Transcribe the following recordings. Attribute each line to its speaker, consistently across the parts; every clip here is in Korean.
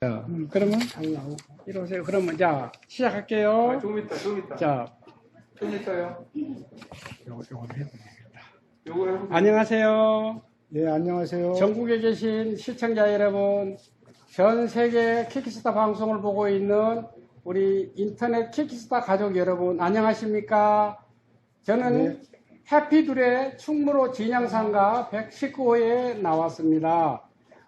Speaker 1: 그러면 이러세요. 그러면 자 시작할게요.
Speaker 2: 좀 있다.
Speaker 1: 자,
Speaker 2: 좀 있어요.
Speaker 1: 요거 해보겠다.
Speaker 2: 요거 해보세요.
Speaker 1: 안녕하세요.
Speaker 3: 예, 안녕하세요.
Speaker 1: 전국에 계신 시청자 여러분, 전 세계 키키스타 방송을 보고 있는 우리 인터넷 키키스타 가족 여러분, 안녕하십니까? 저는 해피둘의 충무로 진양상가 119호에 나왔습니다.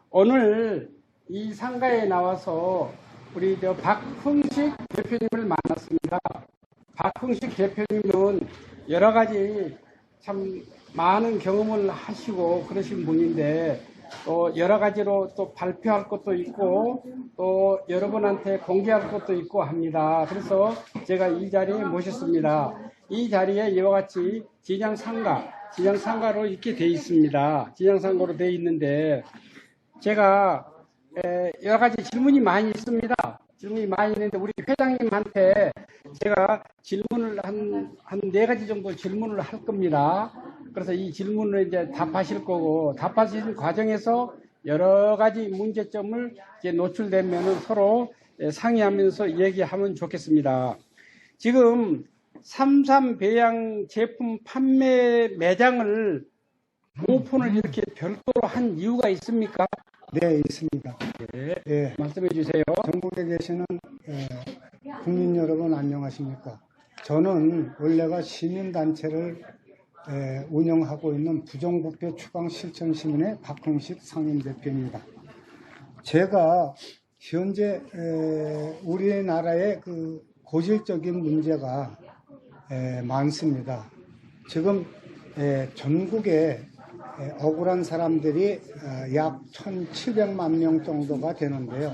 Speaker 1: 오늘 이 상가에 나와서 우리 박흥식 대표님을 만났습니다. 박흥식 대표님은 여러 가지 참 많은 경험을 하시고 그러신 분인데 또 여러 가지로 또 발표할 것도 있고 또 여러분한테 공개할 것도 있고 합니다. 그래서 제가 이 자리에 모셨습니다. 이 자리에 이와 같이 진양상가로 이렇게 돼 있습니다. 진양상가로 돼 있는데 제가 여러 가지 질문이 많이 있습니다. 질문이 많이 있는데 우리 회장님한테 제가 질문을 한 4가지 정도 질문을 할 겁니다. 그래서 이 질문을 이제 답하실 거고 답하시는 과정에서 여러 가지 문제점을 이제 노출되면 서로 상의하면서 얘기하면 좋겠습니다. 지금 삼삼배양 제품 판매 매장을 오픈을 이렇게 별도로 한 이유가 있습니까?
Speaker 3: 네, 있습니다.
Speaker 1: 네,
Speaker 3: 예,
Speaker 1: 말씀해 주세요.
Speaker 3: 전국에 계시는 국민 여러분 안녕하십니까? 저는 원래가 시민단체를 운영하고 있는 부정부패 추방 실천시민의 박흥식 상임대표입니다. 제가 현재 우리나라의 그 고질적인 문제가 많습니다. 지금 전국에 억울한 사람들이 약 1,700만 명 정도가 되는데요.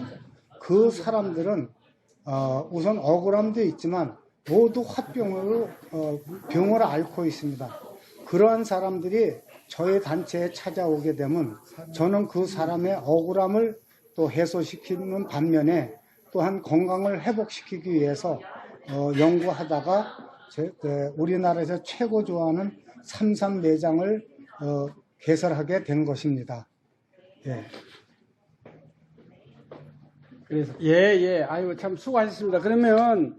Speaker 3: 그 사람들은 우선 억울함도 있지만 모두 화병으로 병을 앓고 있습니다. 그러한 사람들이 저희 단체에 찾아오게 되면 저는 그 사람의 억울함을 또 해소시키는 반면에 또한 건강을 회복시키기 위해서 연구하다가 우리나라에서 최고 좋아하는 삼삼매장을 개설하게 된 것입니다. 예.
Speaker 1: 그래서 아유 참 수고하셨습니다. 그러면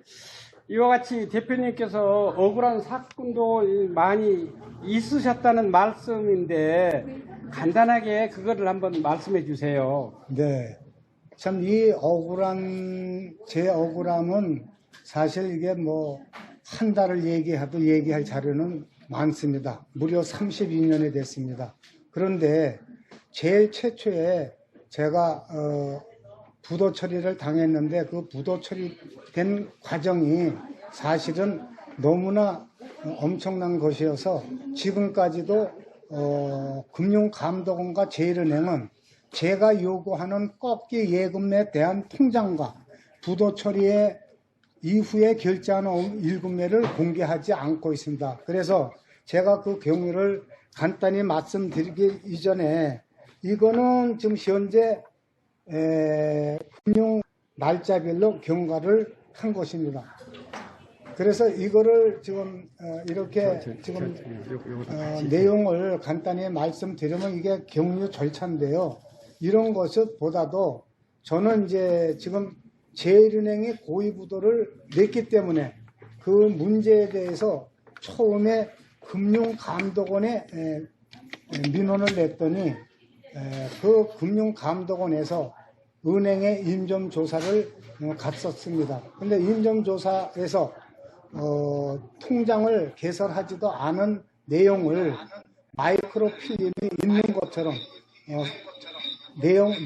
Speaker 1: 이와 같이 대표님께서 억울한 사건도 많이 있으셨다는 말씀인데 간단하게 그거를 한번 말씀해 주세요.
Speaker 3: 네. 참 이 제 억울함은 사실 이게 뭐 한 달을 얘기해도 얘기할 자료는 많습니다. 무려 32년이 됐습니다. 그런데 제일 최초에 제가 부도 처리를 당했는데 그 부도 처리된 과정이 사실은 너무나 엄청난 것이어서 지금까지도 금융감독원과 제1은행은 제가 요구하는 꺾기 예금에 대한 통장과 부도 처리의 이후에 결제하는 일금매를 공개하지 않고 있습니다. 그래서 제가 그 경우를 간단히 말씀드리기 이전에 이거는 지금 현재 금융 날짜별로 경과를 한 것입니다. 그래서 이거를 지금 이렇게 지금 내용을 간단히 말씀드리면 이게 경유 절차인데요. 이런 것보다도 저는 이제 지금 제1은행이 고위부도를 냈기 때문에 그 문제에 대해서 처음에 금융감독원에 민원을 냈더니 그 금융감독원에서 은행에 임점조사를 갔었습니다. 근데 임점조사에서 통장을 개설하지도 않은 내용을 마이크로필름이 있는 것처럼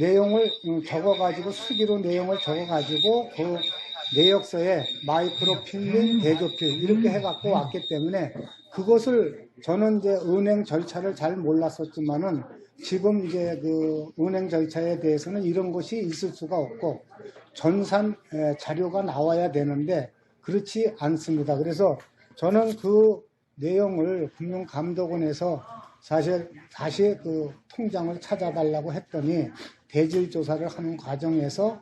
Speaker 3: 내용을 적어가지고 수기로 내용을 적어가지고 그 내역서에 마이크로필름 대조필 이렇게 해갖고 왔기 때문에 그것을 저는 이제 은행 절차를 잘 몰랐었지만은 지금 이제 그 은행 절차에 대해서는 이런 것이 있을 수가 없고 전산 자료가 나와야 되는데 그렇지 않습니다. 그래서 저는 그 내용을 금융감독원에서 사실 다시 그 통장을 찾아달라고 했더니 대질 조사를 하는 과정에서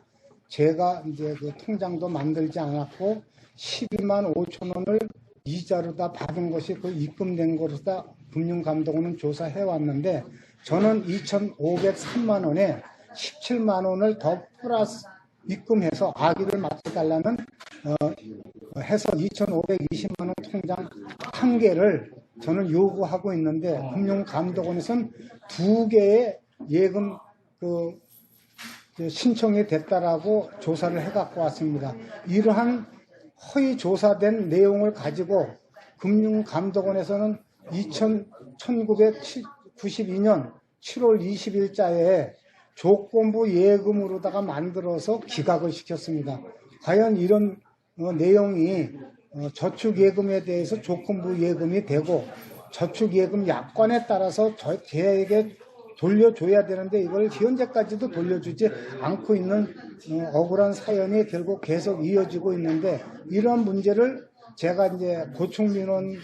Speaker 3: 제가 이제 그 통장도 만들지 않았고 12만 5천 원을 이자로 다 받은 것이 그 입금된 것으로 다 금융감독원은 조사해 왔는데 저는 2,503만 원에 17만 원을 더 플러스 입금해서 악의를 맞춰달라는 해서 2,520만 원 통장 한 개를 저는 요구하고 있는데 금융감독원에서는 2개의 예금 신청이 됐다라고 조사를 해갖고 왔습니다. 이러한 허위 조사된 내용을 가지고 금융감독원에서는 1992년 7월 20일자에 조건부 예금으로다가 만들어서 기각을 시켰습니다. 과연 이런 내용이 저축예금에 대해서 조건부 예금이 되고 저축예금 약관에 따라서 저에게 돌려줘야 되는데 이걸 현재까지도 돌려주지 않고 있는 억울한 사연이 결국 계속 이어지고 있는데 이런 문제를 제가 이제 고충민원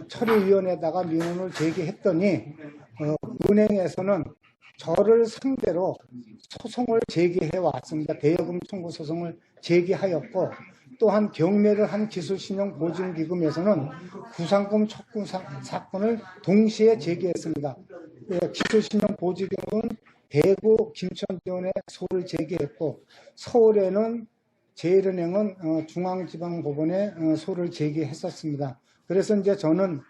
Speaker 3: 처리위원회에다가 민원을 제기했더니 은행에서는 저를 상대로 소송을 제기해 왔습니다. 대여금 청구 소송을 제기하였고 또한 경매를 한 기술신용보증기금에서는 구상금 촉구 사건을 동시에 제기했습니다. 기술신용보증기금은 대구 김천지원에 소를 제기했고 서울에는 제1은행은 중앙지방법원에 소를 제기했었습니다. 그래서 이제 저는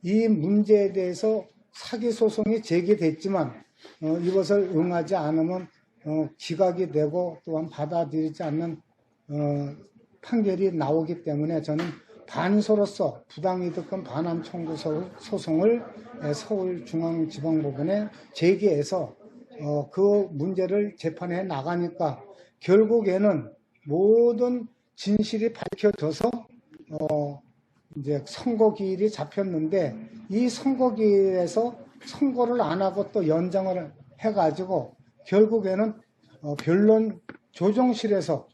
Speaker 3: 이 문제에 대해서 사기 소송이 제기됐지만 이것을 응하지 않으면 기각이 되고 또한 받아들이지 않는 판결이 나오기 때문에 저는 반소로서 부당이득금 반환 청구 소송을 서울중앙지방법원에 제기해서 그 문제를 재판해 나가니까 결국에는 모든 진실이 밝혀져서 이제 선고기일이 잡혔는데 이 선고기일에서 선고를 안 하고 또 연장을 해가지고 결국에는 변론 조정실에서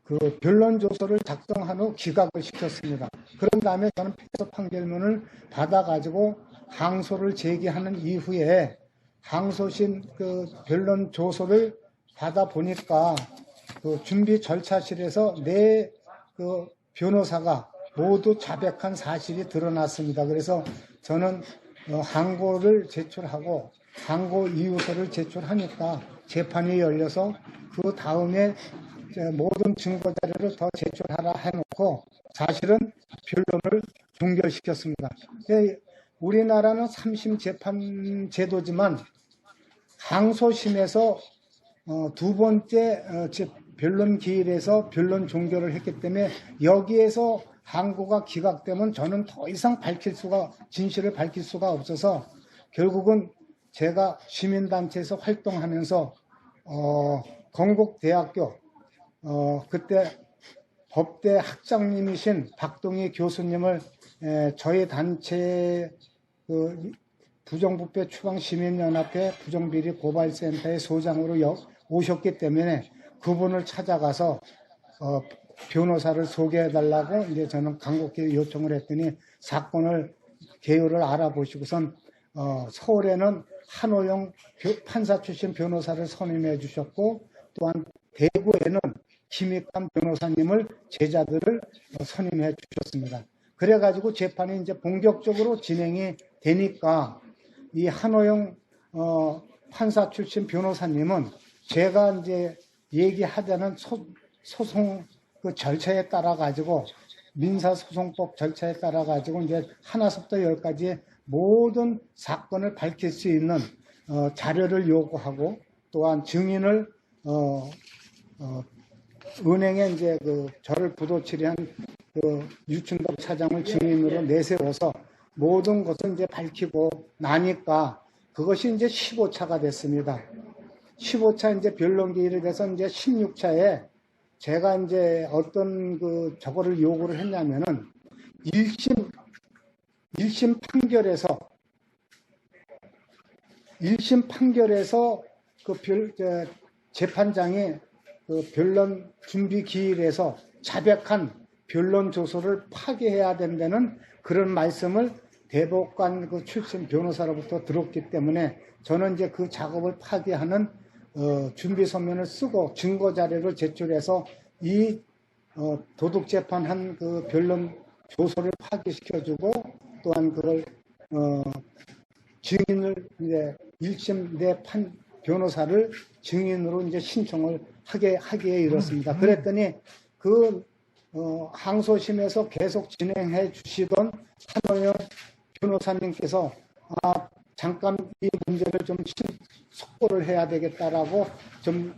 Speaker 3: 그 변론조서를 작성한 후 기각을 시켰습니다. 그런 다음에 저는 패소 판결문을 받아가지고 항소를 제기하는 이후에 항소심 그 변론조서를 받아보니까 그 준비 절차실에서 내 그 변호사가 모두 자백한 사실이 드러났습니다. 그래서 저는 항고를 제출하고 항고 이유서를 제출하니까 재판이 열려서 그 다음에 모든 증거 자료를 더 제출하라 해놓고 사실은 변론을 종결시켰습니다. 우리나라는 3심 재판 제도지만 항소심에서 두 번째 변론 기일에서 변론 종결을 했기 때문에 여기에서 항고가 기각되면 저는 더 이상 진실을 밝힐 수가 없어서 결국은 제가 시민단체에서 활동하면서 건국대학교 그때 법대 학장님이신 박동희 교수님을 저희 단체 부정부패 추방시민연합회 부정비리 고발센터의 소장으로 오셨기 때문에 그분을 찾아가서 변호사를 소개해달라고 이제 저는 간곡히 요청을 했더니 사건을 개요를 알아보시고선 서울에는 한호영 판사 출신 변호사를 선임해 주셨고 또한 대구에는 김익환 변호사님을 제자들을 선임해 주셨습니다. 그래가지고 재판이 이제 본격적으로 진행이 되니까 이 한호영 판사 출신 변호사님은 제가 이제 얘기하자는 소송 그 절차에 따라 가지고 민사소송법 절차에 따라 가지고 이제 하나부터 열까지 모든 사건을 밝힐 수 있는 자료를 요구하고 또한 증인을 은행에 이제 저를 부도 처리한 유춘덕 차장을 증인으로 내세워서 모든 것을 이제 밝히고 나니까 그것이 이제 15차가 됐습니다. 15차 이제 변론 기일이 돼서 이제 16차에 제가 이제 어떤 저거를 요구를 했냐면은 1심 판결에서 재판장이 변론 준비 기일에서 자백한 변론 조서를 파기해야 된다는 그런 말씀을 대법관 출신 변호사로부터 들었기 때문에 저는 이제 그 작업을 파기하는 준비 서면을 쓰고 증거 자료를 제출해서 이 도둑 재판한 변론 조서를 파기시켜주고 또한 그걸 증인을 이제 1심 내 판 변호사를 증인으로 이제 신청을 하기에 이렇습니다. 그랬더니 그 항소심에서 계속 진행해 주시던 한호영 변호사님께서 잠깐 이 문제를 좀 속보를 해야 되겠다라고 좀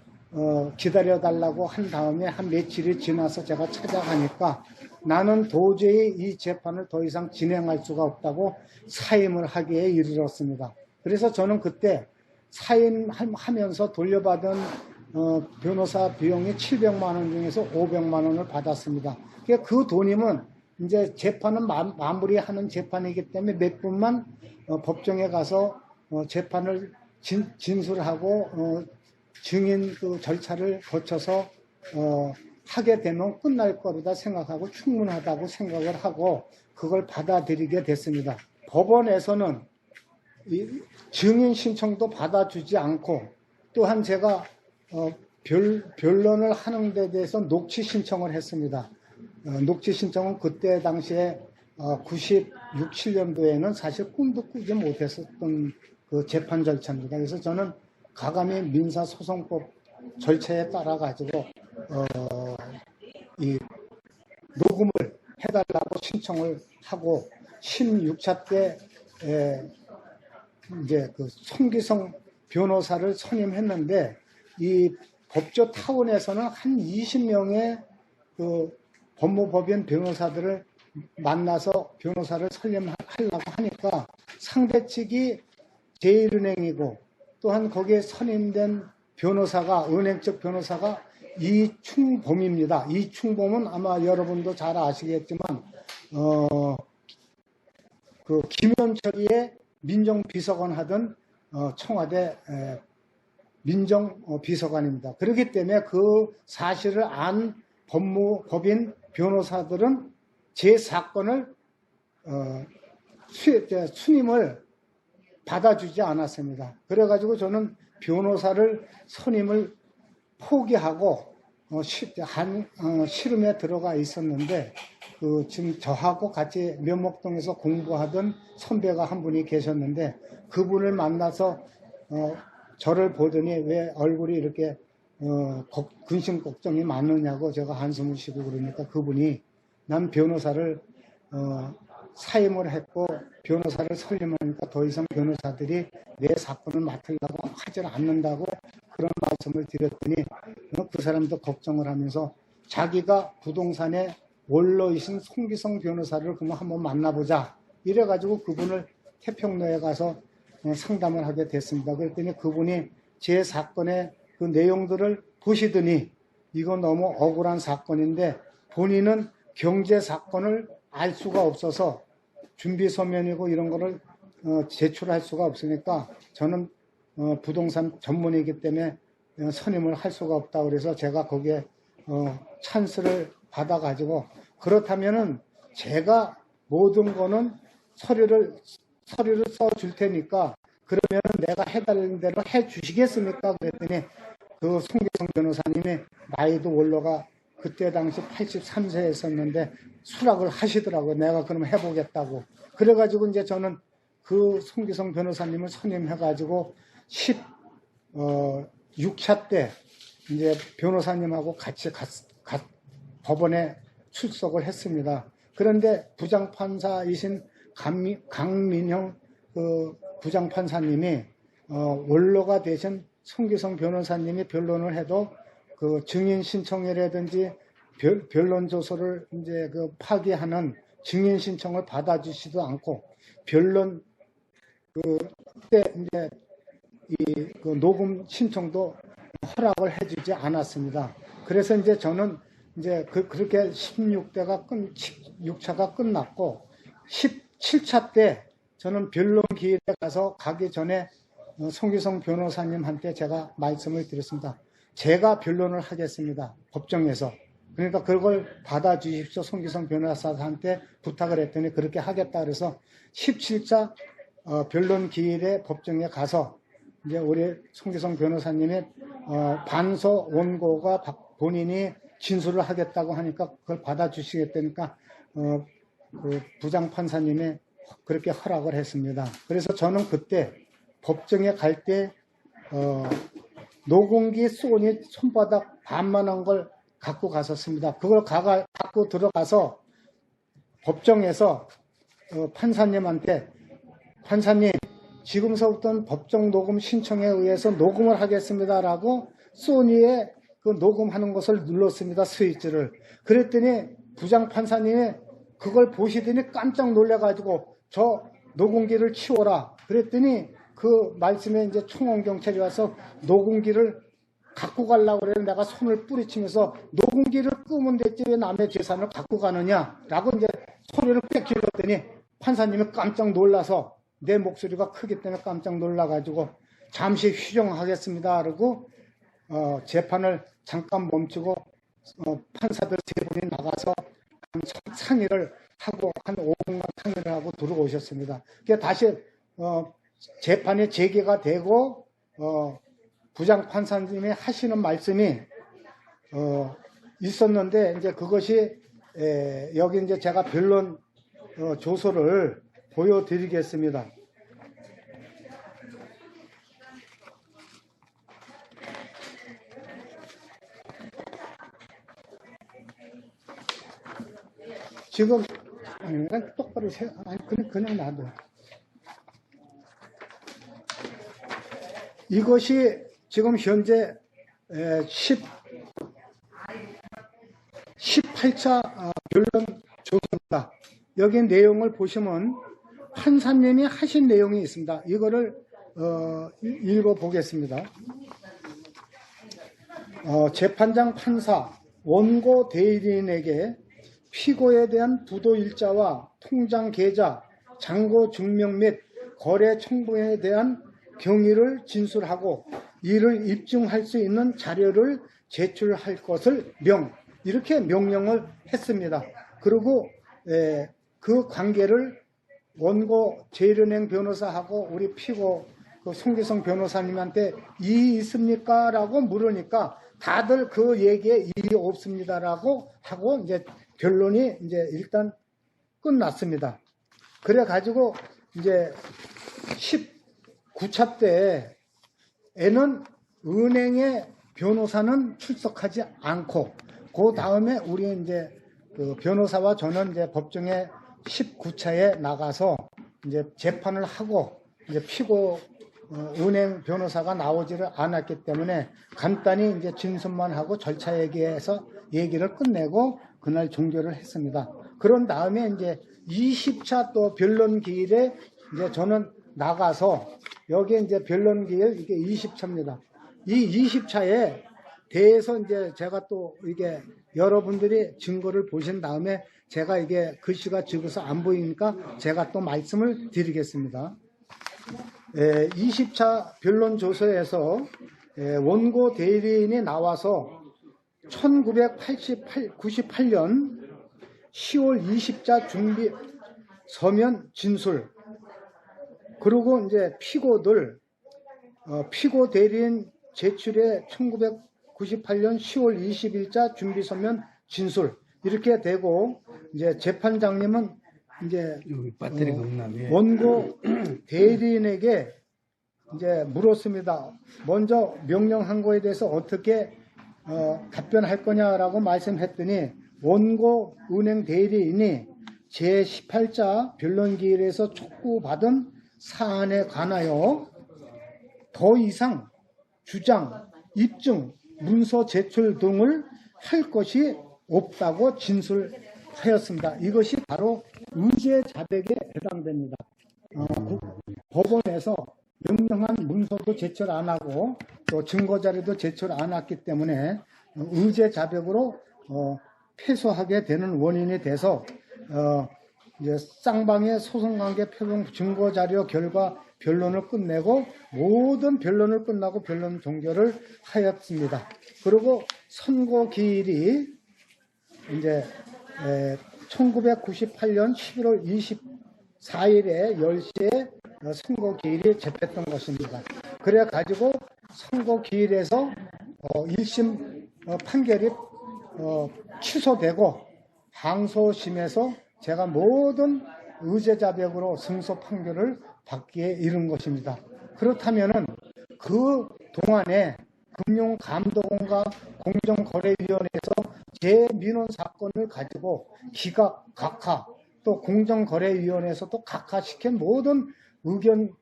Speaker 3: 기다려달라고 한 다음에 한 며칠이 지나서 제가 찾아가니까 나는 도저히 이 재판을 더 이상 진행할 수가 없다고 사임을 하기에 이르렀습니다. 그래서 저는 그때 사임하면서 돌려받은 변호사 비용이 700만 원 중에서 500만 원을 받았습니다. 그 돈이면 이제 재판은 마무리하는 재판이기 때문에 몇 분만 법정에 가서 재판을 진술하고 증인 그 절차를 거쳐서 하게 되면 끝날 거리다 생각하고 충분하다고 생각을 하고 그걸 받아들이게 됐습니다. 법원에서는 이 증인 신청도 받아주지 않고 또한 제가 변론을 하는 데 대해서 녹취 신청을 했습니다. 녹취 신청은 그때 당시에 96, 7년도에는 사실 꿈도 꾸지 못했었던 그 재판 절차입니다. 그래서 저는 가감히 민사소송법 절차에 따라 가지고 이 녹음을 해달라고 신청을 하고 16차 때 이제 그 송기성 변호사를 선임했는데 이 법조 타운에서는 한 20명의 그 법무법인 변호사들을 만나서 변호사를 선임하려고 하니까 상대 측이 제1은행이고 또한 거기에 선임된 변호사가 은행 쪽 변호사가 이충범입니다. 이충범은 아마 여러분도 잘 아시겠지만 그 김현철이의 민정비서관 하던 청와대 민정비서관입니다. 그렇기 때문에 그 사실을 안 법무법인 변호사들은 제 사건을 수임을 받아주지 않았습니다. 그래가지고 저는 변호사를 선임을 포기하고 실험에 들어가 있었는데 지금 저하고 같이 면목동에서 공부하던 선배가 한 분이 계셨는데 그분을 만나서 저를 보더니 왜 얼굴이 이렇게 근심 걱정이 많느냐고 제가 한숨을 쉬고 그러니까 그분이 난 변호사를 사임을 했고 변호사를 설립하니까 더 이상 변호사들이 내 사건을 맡으려고 하질 않는다고 그런 말씀을 드렸더니 그 사람도 걱정을 하면서 자기가 부동산의 원로이신 송기성 변호사를 그러면 한번 만나보자 이래가지고 그분을 태평로에 가서 상담을 하게 됐습니다. 그랬더니 그분이 제 사건의 그 내용들을 보시더니 이거 너무 억울한 사건인데 본인은 경제 사건을 알 수가 없어서 준비 서면이고 이런 거를 제출할 수가 없으니까 저는 부동산 전문이기 때문에 선임을 할 수가 없다 그래서 제가 거기에 찬스를 받아 가지고 그렇다면은 제가 모든 거는 서류를 써 줄 테니까 그러면 내가 해달라는 대로 해 주시겠습니까? 그랬더니 그 송기성 변호사님이 나이도 원로가 그때 당시 83세였었는데 수락을 하시더라고요. 내가 그럼 해보겠다고. 그래가지고 이제 저는 그 송기성 변호사님을 선임해가지고 16차 때 이제 변호사님하고 같이 법원에 출석을 했습니다. 그런데 부장판사이신 강민형 그 부장판사님이 원로가 되신 송기성 변호사님이 변론을 해도 그 증인 신청이라든지 변론 조서를 이제 그 파기하는 증인 신청을 받아주지도 않고 변론 그때 이제 그 녹음 신청도 허락을 해주지 않았습니다. 그래서 이제 저는 이제 그렇게 16차가 끝났고 17차 때 저는 변론 기일에 가기 전에 송기성 변호사님한테 제가 말씀을 드렸습니다. 제가 변론을 하겠습니다. 법정에서. 그러니까 그걸 받아주십시오. 송기성 변호사한테 부탁을 했더니 그렇게 하겠다 그래서 17차 변론 기일에 법정에 가서 이제 우리 송기성 변호사님의 반소 원고가 본인이 진술을 하겠다고 하니까 그걸 받아주시겠다니까 그 부장 판사님의 그렇게 허락을 했습니다. 그래서 저는 그때 법정에 갈 때 노공기 소니 손바닥 반만한 걸 갖고 갔었습니다. 그걸 갖고 들어가서 법정에서 판사님한테, 판사님 지금서부터는 법정 녹음 신청에 의해서 녹음을 하겠습니다라고 소니에 그 녹음하는 것을 눌렀습니다. 스위치를. 그랬더니 부장 판사님이 그걸 보시더니 깜짝 놀래가지고 저 녹음기를 치워라. 그랬더니 그 말씀에 이제 총원경찰이 와서 녹음기를 갖고 가려고 그래서 내가 손을 뿌리치면서 녹음기를 끄면 됐지 왜 남의 재산을 갖고 가느냐라고 이제 소리를 빽질렀더니 판사님이 깜짝 놀라서 내 목소리가 크기 때문에 깜짝 놀라가지고 잠시 휴정하겠습니다. 그러고 재판을 잠깐 멈추고 판사들 세 분이 나가서 상의를 하고 한 5분간 상의를 하고 들어오셨습니다. 그래서 다시 재판이 재개가 되고 부장 판사님이 하시는 말씀이 있었는데 이제 그것이 여기 이제 제가 변론 조서를 보여드리겠습니다. 지금 아니 똑바로 아니 그냥 놔둬. 이것이 지금 현재 18차 변론 조서입니다. 여기 내용을 보시면 판사님이 하신 내용이 있습니다. 이거를 읽어보겠습니다. 재판장 판사 원고 대리인에게 피고에 대한 부도 일자와 통장 계좌, 잔고 증명 및 거래 청구에 대한 경위를 진술하고 이를 입증할 수 있는 자료를 제출할 것을 이렇게 명령을 했습니다. 그리고 그 관계를 원고 제일은행 변호사하고 우리 피고 그 송기성 변호사님한테 이의 있습니까? 라고 물으니까 다들 그 얘기에 이의 없습니다라고 하고 이제 변론이 이제 일단 끝났습니다. 그래 가지고 이제 19차 때에는 은행의 변호사는 출석하지 않고 그 다음에 우리 이제 그 변호사와 저는 이제 법정에 19차에 나가서 이제 재판을 하고 이제 피고 은행 변호사가 나오지를 않았기 때문에 간단히 이제 진술만 하고 절차 얘기해서 얘기를 끝내고 그날 종결을 했습니다. 그런 다음에 이제 20차 또 변론 기일에 이제 저는 나가서 여기 이제 변론 기일 이게 20차입니다. 이 20차에 대해서 이제 제가 또 이게 여러분들이 증거를 보신 다음에 제가 이게 글씨가 적어서 안 보이니까 제가 또 말씀을 드리겠습니다. 20차 변론조서에서 원고 대리인이 나와서 1998년 10월 20자 준비 서면 진술 그리고 이제 피고들 피고 대리인 제출에 1998년 10월 20일자 준비 서면 진술 이렇게 되고 이제 재판장님은 이제 원고 대리인에게 이제 물었습니다. 먼저 명령한 거에 대해서 어떻게 답변할 거냐라고 말씀했더니 원고 은행 대리인이 제18자 변론기일에서 촉구받은 사안에 관하여 더 이상 주장, 입증, 문서 제출 등을 할 것이 없다고 진술하였습니다. 이것이 바로 의제 자백에 해당됩니다. 법원에서 명령한 문서도 제출 안 하고 또 증거 자료도 제출 안 했기 때문에 의제 자백으로 패소하게 되는 원인이 돼서 이제 쌍방의 소송관계 표본 증거 자료 결과 변론을 끝내고 모든 변론을 끝나고 변론 종결을 하였습니다. 그리고 선고 기일이 이제 1998년 11월 24일에 10시에 선고 기일이 접했던 것입니다. 그래 가지고 선고 기일에서 1심 판결이 취소되고 항소심에서 제가 모든 의제자백으로 승소 판결을 받기에 이른 것입니다. 그렇다면은 그 동안에 금융감독원과 공정거래위원회에서 제 민원 사건을 가지고 기각, 각하, 또 공정거래위원회에서 또 각하시킨 모든 의견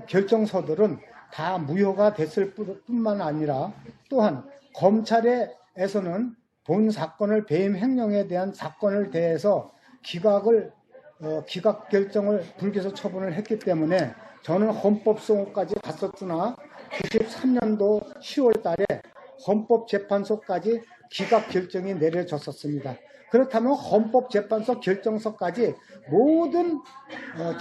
Speaker 3: 결정서들은 다 무효가 됐을 뿐만 아니라 또한 검찰에서는 본 사건을 배임 횡령에 대한 사건을 대해서 기각 결정을 불기소 처분을 했기 때문에 저는 헌법소원까지 갔었으나 93년도 10월 달에 헌법재판소까지 기각 결정이 내려졌었습니다. 그렇다면 헌법재판소 결정서까지 모든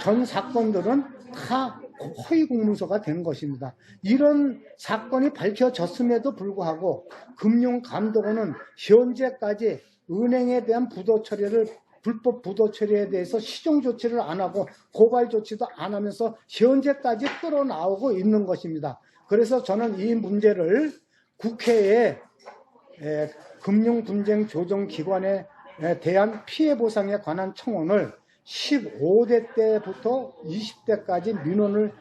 Speaker 3: 전 사건들은 다 허위공문서가 된 것입니다. 이런 사건이 밝혀졌음에도 불구하고 금융감독원은 현재까지 은행에 대한 불법 부도 처리에 대해서 시정 조치를 안 하고 고발 조치도 안 하면서 현재까지 끌어나오고 있는 것입니다. 그래서 저는 이 문제를 국회에 금융분쟁조정기관에 대한 피해보상에 관한 청원을 15대 때부터 20대까지 민원을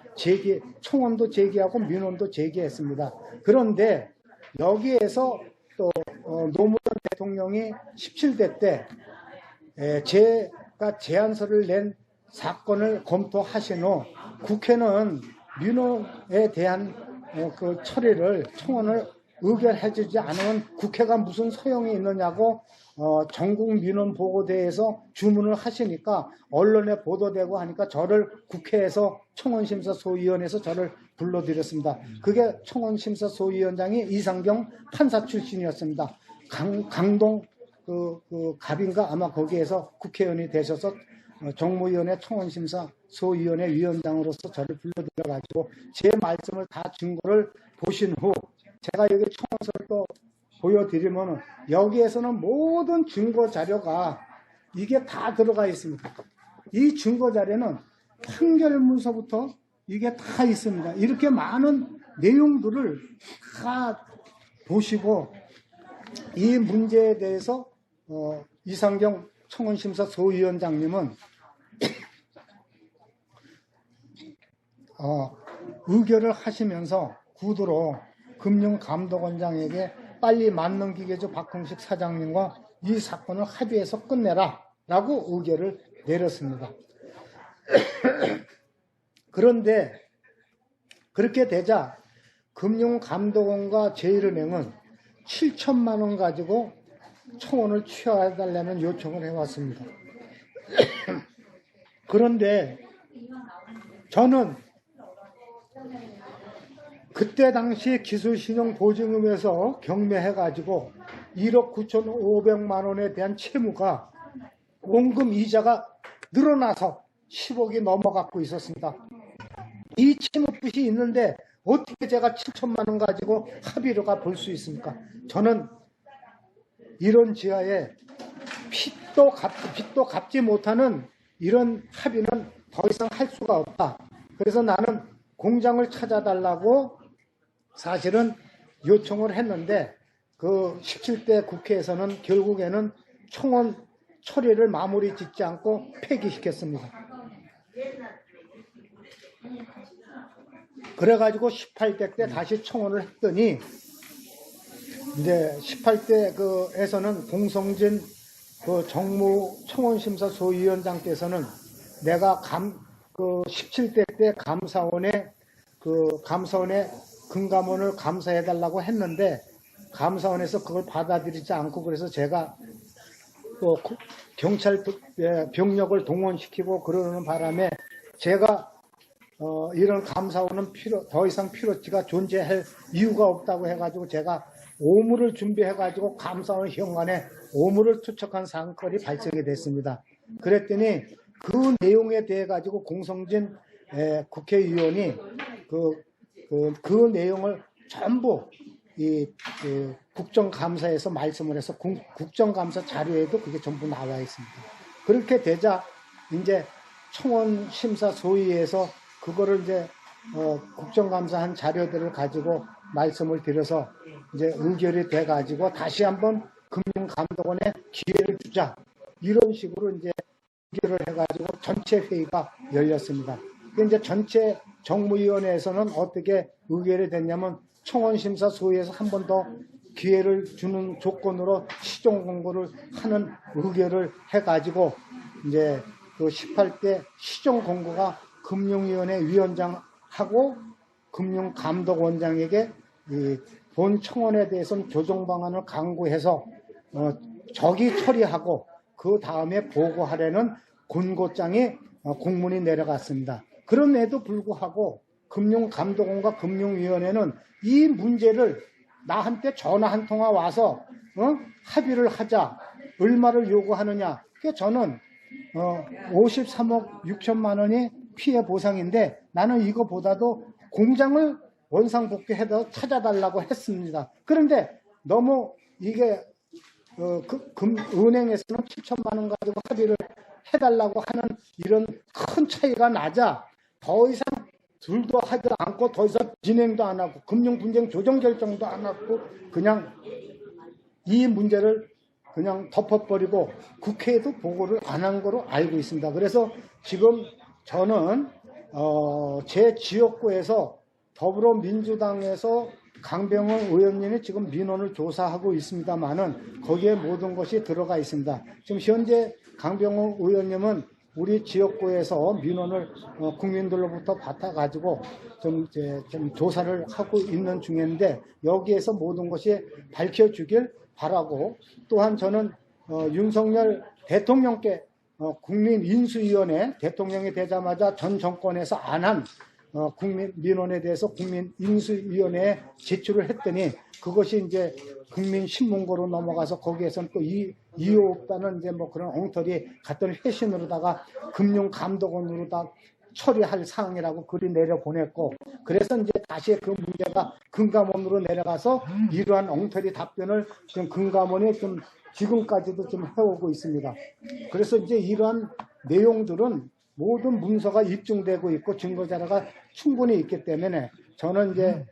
Speaker 3: 청원도 제기하고 민원도 제기했습니다. 그런데 여기에서 또 노무현 대통령이 17대 때 제가 제안서를 낸 사건을 검토하신 후 국회는 민원에 대한 그 처리를 청원을 의결해주지 않으면 국회가 무슨 소용이 있느냐고 전국 민원 보고대에서 주문을 하시니까 언론에 보도되고 하니까 저를 국회에서 청원심사소위원회에서 저를 불러드렸습니다. 그게 청원심사소위원장이 이상경 판사 출신이었습니다. 강동 갑인가 아마 거기에서 국회의원이 되셔서 정무위원회 청원심사소위원회 위원장으로서 저를 불러들여가지고 제 말씀을 다 증거를 보신 후 제가 여기 청원서를 또 보여드리면 여기에서는 모든 증거 자료가 이게 다 들어가 있습니다. 이 증거 자료는 판결 문서부터 이게 다 있습니다. 이렇게 많은 내용들을 다 보시고 이 문제에 대해서 이상경 청원심사소위원장님은 의결을 하시면서 구두로 금융감독원장에게 빨리 맞넘기게죠. 박흥식 사장님과 이 사건을 합의해서 끝내라 라고 의결을 내렸습니다. 그런데 그렇게 되자 금융감독원과 제1은행은 7천만 원 가지고 청원을 취하해달라는 요청을 해왔습니다. 그런데 저는 그때 당시 기술신용보증금에서 경매해가지고 1억 9,500만 원에 대한 채무가 원금 이자가 늘어나서 10억이 넘어가고 있었습니다. 이 채무빚이 있는데 어떻게 제가 7천만 원 가지고 합의료가 볼 수 있습니까? 저는 이런 지하에 빚도 갚지 못하는 이런 합의는 더 이상 할 수가 없다. 그래서 나는 공장을 찾아달라고 사실은 요청을 했는데 그 17대 국회에서는 결국에는 청원 처리를 마무리 짓지 않고 폐기시켰습니다. 그래가지고 18대 때 다시 청원을 했더니 이제 18대 공성진 청원심사소위원장께서는 내가 17대 때 감사원에 금감원을 감사해달라고 했는데 감사원에서 그걸 받아들이지 않고 그래서 제가 또 경찰 병력을 동원시키고 그러는 바람에 제가 이런 감사원은 더 이상 필요치가 존재할 이유가 없다고 해가지고 제가 오물을 준비해가지고 감사원 현관에 오물을 투척한 사건이 발생이 됐습니다. 그랬더니 그 내용에 대해 가지고 공성진 국회의원이 그 내용을 전부 국정감사에서 말씀을 해서 국정감사 자료에도 그게 전부 나와 있습니다. 그렇게 되자 이제 청원심사소위에서 그거를 이제 국정감사한 자료들을 가지고 말씀을 드려서 이제 의결이 돼 가지고 다시 한번 금융감독원에 기회를 주자 이런 식으로 이제 의결을 해가지고 전체 회의가 열렸습니다. 이제 전체 정무위원회에서는 어떻게 의결이 됐냐면 청원심사 소위에서 한 번 더 기회를 주는 조건으로 시정 공고를 하는 의결을 해가지고 이제 그 18대 시정 공고가 금융위원회 위원장하고 금융감독원장에게 이 본 청원에 대해서는 조정 방안을 강구해서 적이 처리하고 그 다음에 보고하려는 권고장이 공문이 내려갔습니다. 그럼에도 불구하고 금융감독원과 금융위원회는 이 문제를 나한테 전화 한 통화 와서 합의를 하자. 얼마를 요구하느냐. 그게 저는 53억 6천만 원이 피해 보상인데 나는 이거보다도 공장을 원상복귀해서 찾아달라고 했습니다. 그런데 너무 이게 은행에서는 7천만 원 가지고 합의를 해달라고 하는 이런 큰 차이가 나자 더 이상 둘도 하지 않고 더 이상 진행도 안 하고 금융분쟁 조정 결정도 안 하고 그냥 이 문제를 그냥 덮어버리고 국회에도 보고를 안 한 거로 알고 있습니다. 그래서 지금 저는 제 지역구에서 더불어민주당에서 강병원 의원님이 지금 민원을 조사하고 있습니다만은 거기에 모든 것이 들어가 있습니다. 지금 현재 강병원 의원님은 우리 지역구에서 민원을 국민들로부터 받아가지고 좀 조사를 하고 있는 중인데 여기에서 모든 것이 밝혀주길 바라고 또한 저는 윤석열 대통령께 국민인수위원회 대통령이 되자마자 전 정권에서 안 한 국민 민원에 대해서 국민인수위원회에 제출을 했더니 그것이 이제 국민신문고로 넘어가서 거기에서는 또 이유 없다는 이제 뭐 그런 엉터리 같은 회신으로다가 금융감독원으로 다 처리할 사항이라고 글이 내려보냈고 그래서 이제 다시 그 문제가 금감원으로 내려가서 이러한 엉터리 답변을 좀 금감원이 좀 지금까지도 좀 해오고 있습니다. 그래서 이제 이러한 내용들은 모든 문서가 입증되고 있고 증거자료가 충분히 있기 때문에 저는 이제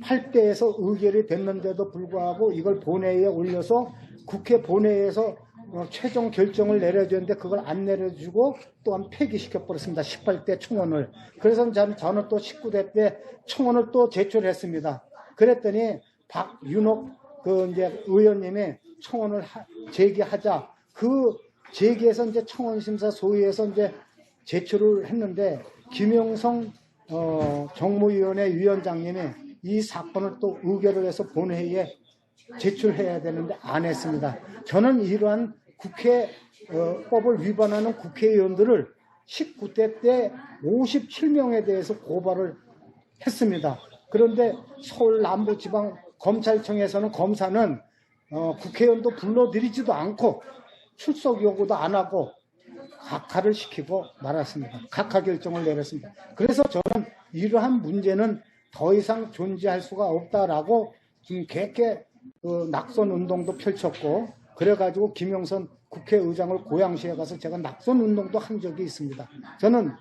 Speaker 3: 18대에서 의결이 됐는데도 불구하고 이걸 본회의에 올려서 국회 본회의에서 최종 결정을 내려줬는데 그걸 안 내려주고 또한 폐기시켜버렸습니다. 18대 청원을. 그래서 저는 또 19대 때 청원을 또 제출했습니다. 그랬더니 박윤옥 이제 의원님이 청원을 제기하자 그 제기해서 이제 청원심사 소위에서 이제 제출을 했는데 김영성 정무위원회 위원장님이 이 사건을 또 의결을 해서 본회의에 제출해야 되는데 안 했습니다. 저는 이러한 국회 법을 위반하는 국회의원들을 19대 때 57명에 대해서 고발을 했습니다. 그런데 서울 남부지방 검찰청에서는 검사는 국회의원도 불러들이지도 않고 출석 요구도 안 하고 각하를 시키고 말았습니다. 각하 결정을 내렸습니다. 그래서 저는 이러한 문제는 더 이상 존재할 수가 없다라고 지금 개개 낙선 운동도 펼쳤고 그래가지고 김영선 국회의장을 고양시에 가서 제가 낙선 운동도 한 적이 있습니다. 저는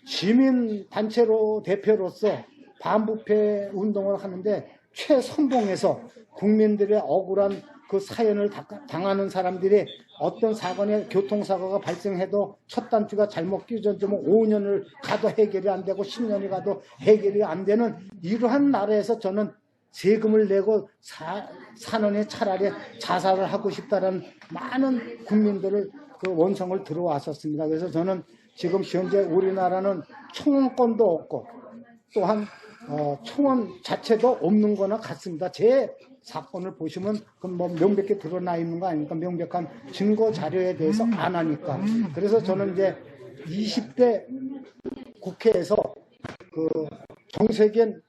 Speaker 3: 시민단체로 대표로서 반부패 운동을 하는데 최선봉에서 국민들의 억울한 그 사연을 당하는 사람들이 어떤 사건에 교통사고가 발생해도 첫 단추가 잘못 끼워지면 5년을 가도 해결이 안 되고 10년이 가도 해결이 안 되는 이러한 나라에서 저는 세금을 내고 사는에 차라리 자살을 하고 싶다는 많은 국민들을 그 원성을 들어왔었습니다. 그래서 저는 지금 현재 우리나라는 청원권도 없고 또한 청원 자체도 없는 거나 같습니다. 제 사건을 보시면 뭐 명백히 드러나 있는 거 아닙니까? 명백한 증거 자료에 대해서 안 하니까. 그래서 저는 이제 20대 국회에서 그 정세균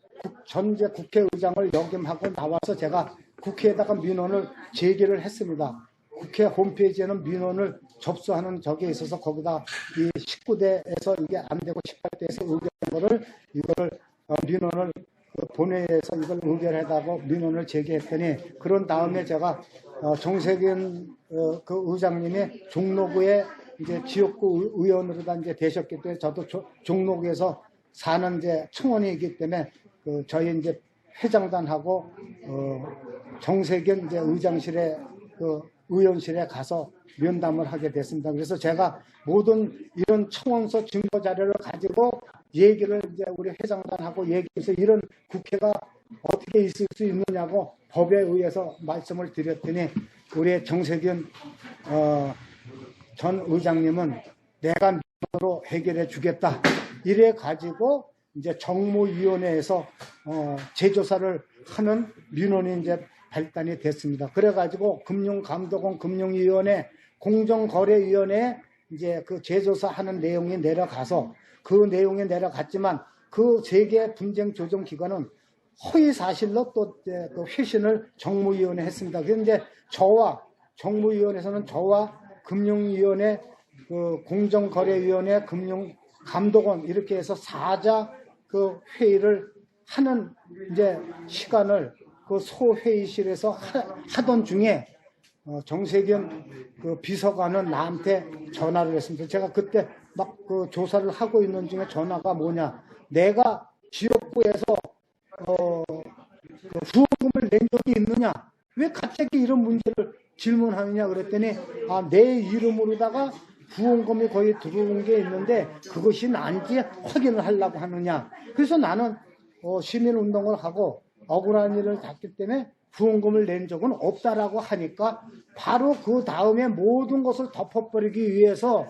Speaker 3: 전제 국회의장을 역임하고 나와서 제가 국회에다가 민원을 제기를 했습니다. 국회 홈페이지에는 민원을 접수하는 적이 있어서 거기다 이 19대에서 이게 안 되고 18대에서 의결한 거를 이걸 민원을 본회의에서 이걸 의결하다고 민원을 제기했더니 그런 다음에 제가 정세균 그 의장님이 종로구에 이제 지역구 의원으로다 이제 되셨기 때문에 저도 종로구에서 사는 이제 청원이기 때문에 저희 이제 회장단하고 정세균 이제 의장실에 의원실에 가서 면담을 하게 됐습니다. 그래서 제가 모든 이런 청원서 증거 자료를 가지고 얘기를 이제 우리 회장단하고 얘기해서 이런 국회가 어떻게 있을 수 있느냐고 법에 의해서 말씀을 드렸더니 우리 정세균 전 의장님은 내가 민원으로 해결해 주겠다. 이래 가지고 이제 정무위원회에서 재조사를 하는 민원이 이제 발단이 됐습니다. 그래 가지고 금융감독원 금융위원회 공정거래위원회에 이제 그 재조사하는 내용이 내려가서 그 내용이 내려갔지만 그 세계 분쟁 조정 기관은 허위 사실로 또 회신을 정무위원회 했습니다. 그런데 저와 정무위원회에서는 저와 금융위원회, 그 공정거래위원회, 금융감독원 이렇게 해서 4자 그 회의를 하는 이제 시간을 그 소회의실에서 하던 중에 정세균 그 비서관은 나한테 전화를 했습니다. 제가 그때 막 그 조사를 하고 있는 중에 전화가 뭐냐? 내가 지역구에서 그 후원금을 낸 적이 있느냐? 왜 갑자기 이런 문제를 질문하느냐 그랬더니 내 이름으로다가 후원금이 거의 들어온 게 있는데 그것이 난지 확인을 하려고 하느냐. 그래서 나는 시민운동을 하고 억울한 일을 닥기 때문에 후원금을 낸 적은 없다라고 하니까 바로 그 다음에 모든 것을 덮어버리기 위해서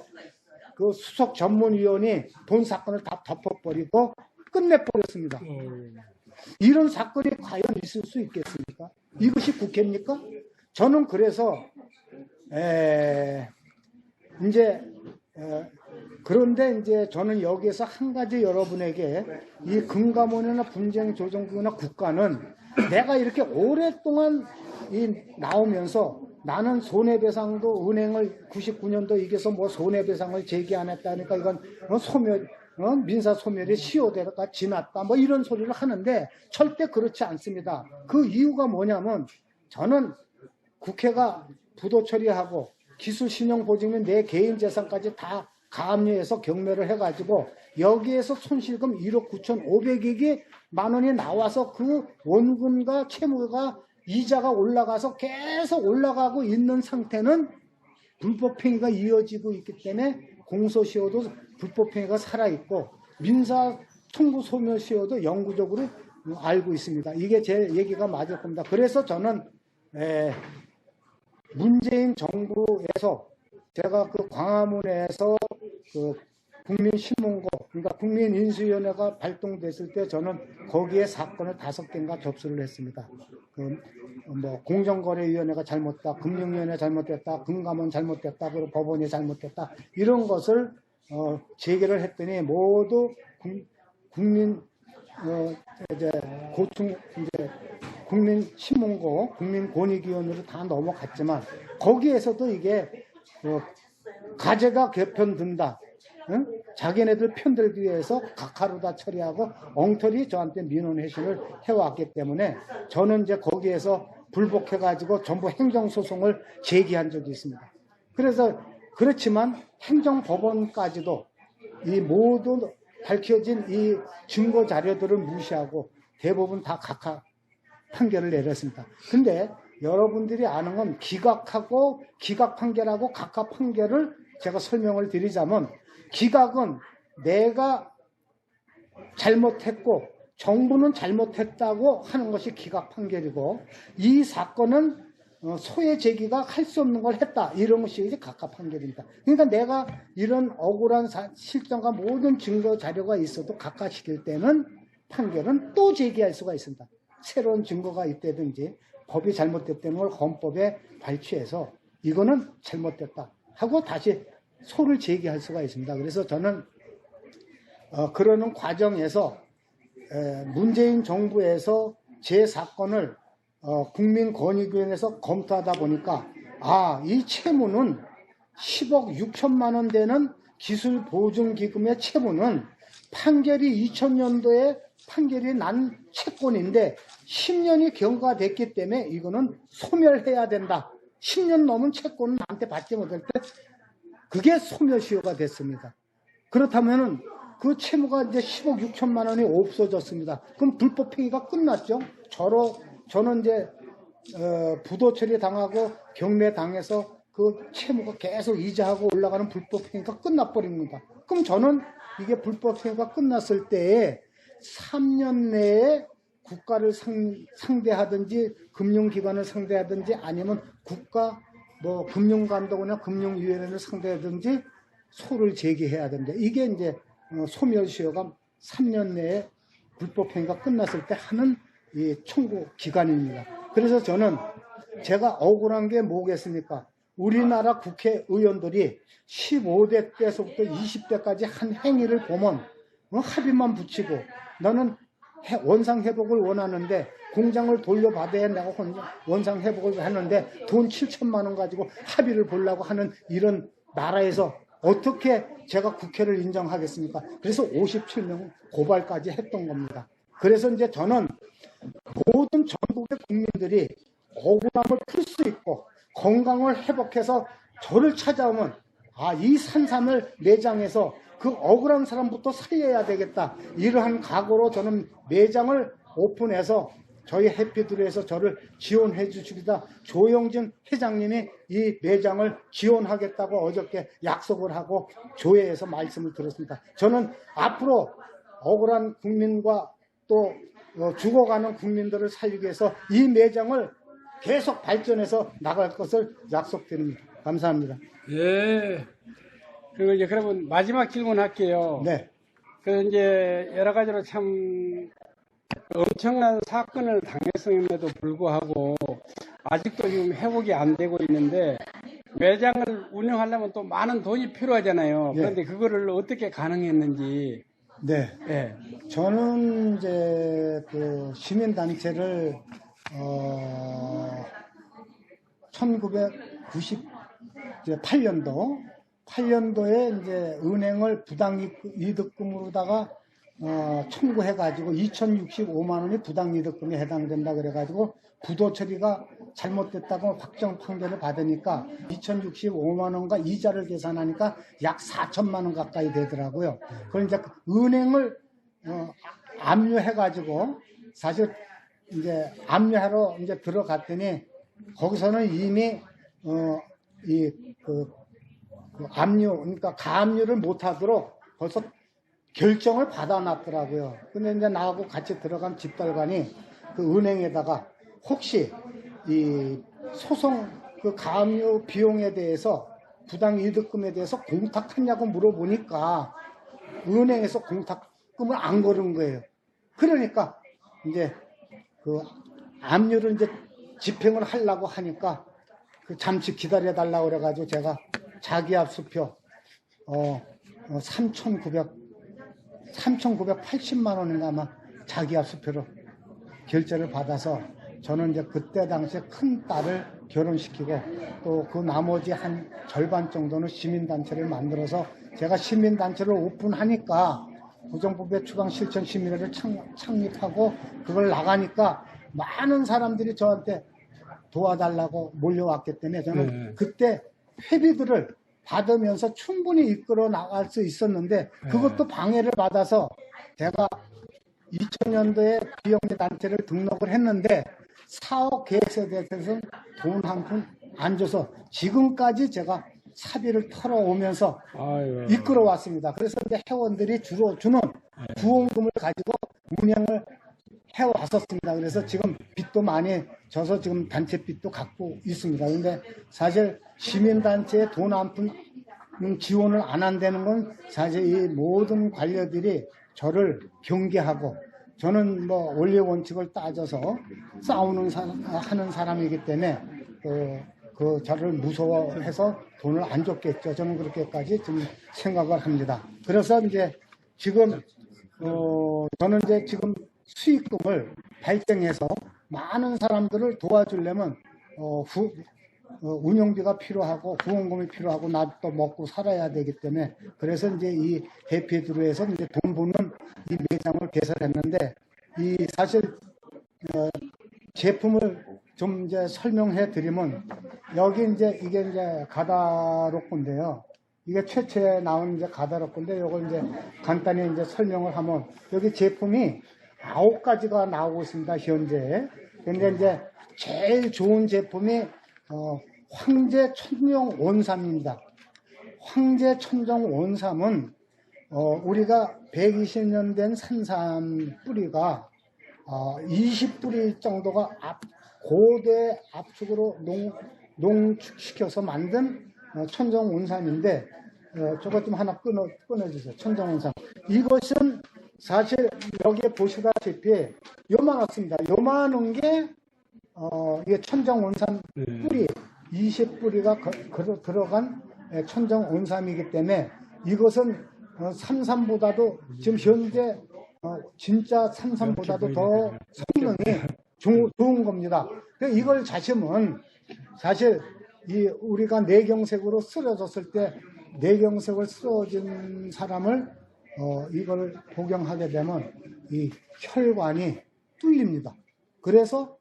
Speaker 3: 그 수석 전문위원이 본 사건을 다 덮어버리고 끝내버렸습니다. 이런 사건이 과연 있을 수 있겠습니까? 이것이 국회입니까? 저는 그래서 그런데 이제 저는 여기에서 한 가지 여러분에게 이 금감원이나 분쟁조정국이나 국가는 내가 이렇게 오랫동안 나오면서 나는 손해배상도 은행을 99년도 이겨서 뭐 손해배상을 제기 안 했다니까 이건 민사 소멸이 시효대가 지났다 뭐 이런 소리를 하는데 절대 그렇지 않습니다. 그 이유가 뭐냐면 저는 국회가 부도 처리하고 기술신용보증금 내 개인 재산까지 다 가압류해서 경매를 해가지고 여기에서 손실금 1억 9,500만 원이 나와서 그 원금과 채무가 이자가 올라가서 계속 올라가고 있는 상태는 불법행위가 이어지고 있기 때문에 공소시효도 불법행위가 살아있고 민사 청구 소멸시효도 영구적으로 알고 있습니다. 이게 제 얘기가 맞을 겁니다. 그래서 저는 문재인 정부에서 제가 그 광화문에서 그 국민신문고, 그러니까 국민인수위원회가 발동됐을 때 저는 거기에 사건을 5개인가 접수를 했습니다. 뭐 공정거래위원회가 잘못됐다, 금융위원회 잘못됐다, 금감원 잘못됐다, 그리고 법원이 잘못됐다 이런 것을 제기를 했더니 모두 국민신문고, 국민권익위원회로 다 넘어갔지만 거기에서도 이게 가재가 개편든다. 응? 자기네들 편들기 위해서 각하로 다 처리하고 엉터리 저한테 민원회신을 해왔기 때문에 저는 이제 거기에서 불복해가지고 전부 행정소송을 제기한 적이 있습니다. 그래서 그렇지만 행정법원까지도 이 모든 밝혀진 이 증거 자료들을 무시하고 대부분 다 각하 판결을 내렸습니다. 근데 여러분들이 아는 건 기각하고 기각 판결하고 각하 판결을 제가 설명을 드리자면 기각은 내가 잘못했고 정부는 잘못했다고 하는 것이 기각 판결이고 이 사건은 소외 제기가 할 수 없는 걸 했다 이런 것이 이제 각하 판결입니다. 그러니까 내가 이런 억울한 실정과 모든 증거 자료가 있어도 각하시킬 때는 판결은 또 제기할 수가 있습니다. 새로운 증거가 있다든지 법이 잘못됐다는 걸 헌법에 발췌해서 이거는 잘못됐다 하고 다시 소를 제기할 수가 있습니다. 그래서 저는 그러는 과정에서 문재인 정부에서 제 사건을 국민권익위원회에서 검토하다 보니까 이 채무는 10억 6천만 원 되는 기술보증기금의 채무는 판결이 2000년도에 판결이 난 채권인데 10년이 경과됐기 때문에 이거는 소멸해야 된다. 10년 넘은 채권은 나한테 받지 못할 때 그게 소멸시효가 됐습니다. 그렇다면은 그 채무가 이제 10억 6천만 원이 없어졌습니다. 그럼 불법행위가 끝났죠. 저는 이제 부도 처리 당하고 경매 당해서 그 채무가 계속 이자하고 올라가는 불법 행위가 끝나버립니다. 그럼 저는 이게 불법 행위가 끝났을 때에 3년 내에 국가를 상대하든지 금융기관을 상대하든지 아니면 국가 뭐 금융감독원이나 금융위원회를 상대하든지 소를 제기해야 됩니다. 이게 이제 소멸시효가 3년 내에 불법 행위가 끝났을 때 하는 이 청구 기간입니다. 그래서 저는 제가 억울한 게 뭐겠습니까? 우리나라 국회의원들이 15대 때서부터 20대까지 한 행위를 보면 합의만 붙이고 나는 원상회복을 원하는데 공장을 돌려받아야 내가 원상회복을 하는데 돈 7천만 원 가지고 합의를 보려고 하는 이런 나라에서 어떻게 제가 국회를 인정하겠습니까? 그래서 57명 고발까지 했던 겁니다. 그래서 이제 저는 모든 전국의 국민들이 억울함을 풀 수 있고 건강을 회복해서 저를 찾아오면 이 산삼을 매장에서 그 억울한 사람부터 살려야 되겠다. 이러한 각오로 저는 매장을 오픈해서 저희 해피드루에서 저를 지원해 주시다 조영진 회장님이 이 매장을 지원하겠다고 어저께 약속을 하고 조회에서 말씀을 드렸습니다. 저는 앞으로 억울한 국민과 또 죽어가는 국민들을 살리기 위해서 이 매장을 계속 발전해서 나갈 것을 약속드립니다. 감사합니다.
Speaker 1: 예. 그리고 이제 그러면 마지막 질문할게요.
Speaker 3: 네.
Speaker 1: 그 이제 여러 가지로 참 엄청난 사건을 당했음에도 불구하고 아직도 지금 회복이 안 되고 있는데 매장을 운영하려면 또 많은 돈이 필요하잖아요.
Speaker 3: 예.
Speaker 1: 그런데 그거를 어떻게 가능했는지.
Speaker 3: 네.
Speaker 1: 예.
Speaker 3: 저는 이제 그 시민단체를 1998년도에 이제 은행을 부당이득금으로다가 청구해가지고 2,065만 원이 부당이득금에 해당된다 그래가지고 부도 처리가 잘못됐다고 확정 판결을 받으니까 2,065만 원과 이자를 계산하니까 약 4천만 원 가까이 되더라고요. 그걸 이제 은행을 압류해가지고 사실 이제 압류하러 이제 들어갔더니 거기서는 이미 압류 그러니까 가압류를 못하도록 벌써 결정을 받아놨더라고요. 근데 이제 나하고 같이 들어간 집달관이 그 은행에다가 혹시 이 소송 그 가압류 비용에 대해서 부당 이득금에 대해서 공탁했냐고 물어보니까 은행에서 공탁금을 안 걸은 거예요. 그러니까 이제 그 압류를 이제 집행을 하려고 하니까 그 잠시 기다려 달라고 그래가지고 제가 자기압수표 3,980만 원인가 아마 자기압수표로 결제를 받아서 저는 이제 그때 당시에 큰 딸을 결혼시키고 또 그 나머지 한 절반 정도는 시민단체를 만들어서 제가 시민단체를 오픈하니까 부정부패 추방 실천 시민회를 창립하고 그걸 나가니까 많은 사람들이 저한테 도와달라고 몰려왔기 때문에 저는 그때 회비들을 받으면서 충분히 이끌어 나갈 수 있었는데 그것도 방해를 받아서 제가 2000년도에 비영리 단체를 등록을 했는데 사업 계획서에 대해서는 돈 한 푼 안 줘서 지금까지 제가 사비를 털어오면서 이끌어 왔습니다. 그래서 이제 회원들이 주로 주는 후원금을 가지고 운영을 해왔었습니다. 그래서 지금 빚도 많이 져서 지금 단체 빚도 갖고 있습니다. 그런데 사실 시민단체에 돈 한 푼 지원을 안 한다는 건 사실 이 모든 관료들이 저를 경계하고 저는 뭐 원리 원칙을 따져서 하는 사람이기 때문에 그 저를 무서워해서 돈을 안 줬겠죠. 저는 그렇게까지 좀 생각을 합니다. 그래서 이제 지금 저는 이제 지금 수익금을 발생해서 많은 사람들을 도와주려면 운영비가 필요하고 후원금이 필요하고 나도 먹고 살아야 되기 때문에 그래서 이제 이 해피드루에서 이제 돈 버는 이 매장을 개설했는데 이 사실 제품을 좀 이제 설명해 드리면 여기 이제 이게 이제 가다로코인데요. 이게 최초에 나온 이제 가다로코인데 이걸 이제 간단히 이제 설명을 하면 여기 제품이 9가지가 나오고 있습니다. 현재 근데 이제 제일 좋은 제품이 황제 천정 원삼입니다. 황제 천정 원삼은 우리가 120년 된 산삼 뿌리가 20뿌리 정도가 고대 압축으로 농축시켜서 만든 천정 원삼인데 저것 좀 하나 끊어주세요. 천정 원삼. 이것은 사실 여기에 보시다시피 요만했습니다. 요만한 게 이게 천정 원삼 뿌리 20뿌리가 들어간 천정 원삼이기 때문에 이것은 삼삼보다도 지금 현재 진짜 삼삼보다도 더 성능이 좋은 겁니다. 이걸 자시면 사실 우리가 뇌경색으로 쓰러졌을 때 뇌경색을 쓰러진 사람을 이걸 복용하게 되면 이 혈관이 뚫립니다. 그래서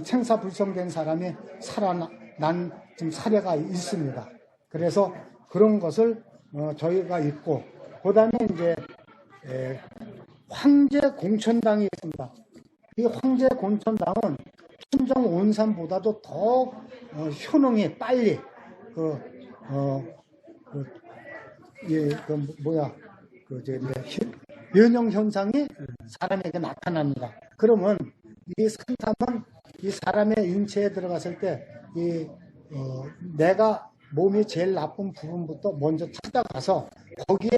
Speaker 3: 생사불성된 사람이 살아난 좀 사례가 있습니다. 그래서 그런 것을 저희가 있고, 그 다음에 이제 황제 공천당이 있습니다. 이 황제 공천당은 천정 원삼보다도 더 효능이 빨리 면역 현상이 사람에게 나타납니다. 그러면 이 산삼은 이 사람의 인체에 들어갔을 때 내가 몸이 제일 나쁜 부분부터 먼저 찾아가서 거기에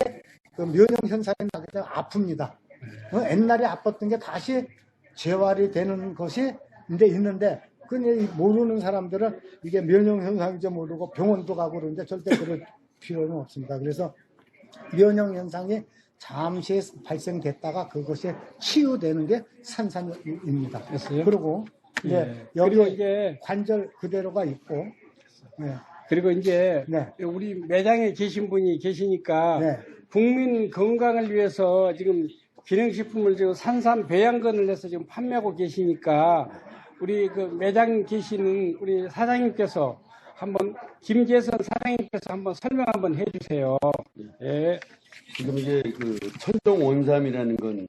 Speaker 3: 그 면역 현상이 나게 되면 아픕니다. 옛날에 아팠던 게 다시 재활이 되는 것이 이제 있는데, 그냥 모르는 사람들은 이게 면역 현상인지 모르고 병원도 가고 그러는데 절대 그럴 필요는 없습니다. 그래서 면역 현상이 잠시 발생됐다가 그것이 치유되는 게 산삼입니다. 그리고 이제 여기
Speaker 1: 이제
Speaker 3: 관절 그대로가 있고,
Speaker 1: 그리고 이제
Speaker 3: 네.
Speaker 1: 우리 매장에 계신 분이 계시니까
Speaker 3: 네.
Speaker 1: 국민 건강을 위해서 지금 기능식품을 지금 산삼 배양건을 해서 지금 판매하고 계시니까 우리 그 매장 계시는 우리 사장님께서 한번 김재선 사장님께서 한번 설명 한번 해주세요. 예.
Speaker 4: 지금 이제 그 천정 원삼이라는 건